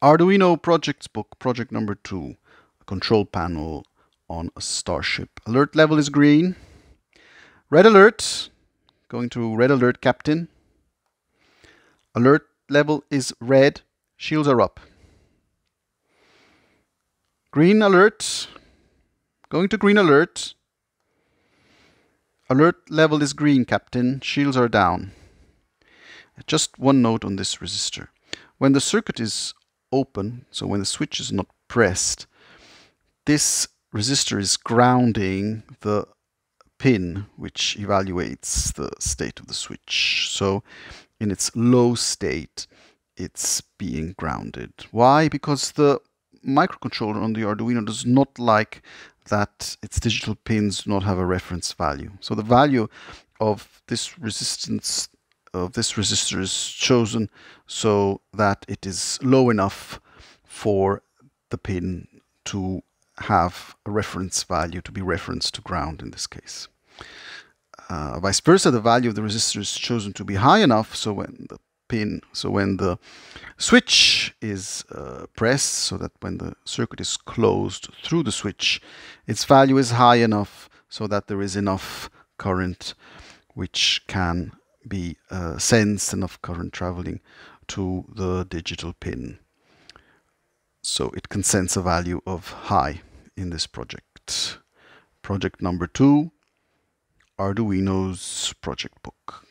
Arduino projects book, project number 2, a control panel on a starship. Alert level is green. Red alert, going to red alert captain. Alert level is red, shields are up. Green alert, going to green alert. Alert level is green, captain, shields are down. Just one note on this resistor. When the circuit is open, so when the switch is not pressed, this resistor is grounding the pin which evaluates the state of the switch. So in its low state, it's being grounded. Why? Because the microcontroller on the Arduino does not like that its digital pins do not have a reference value. So the value of this resistance of this resistor is chosen so that it is low enough for the pin to have a reference value, to be referenced to ground in this case. Vice versa, the value of the resistor is chosen to be high enough so when the switch is pressed, so that when the circuit is closed through the switch, its value is high enough so that there is enough current which can be sensed, enough current traveling to the digital pin. So it can sense a value of high in this project. Project number 2, Arduino's project book.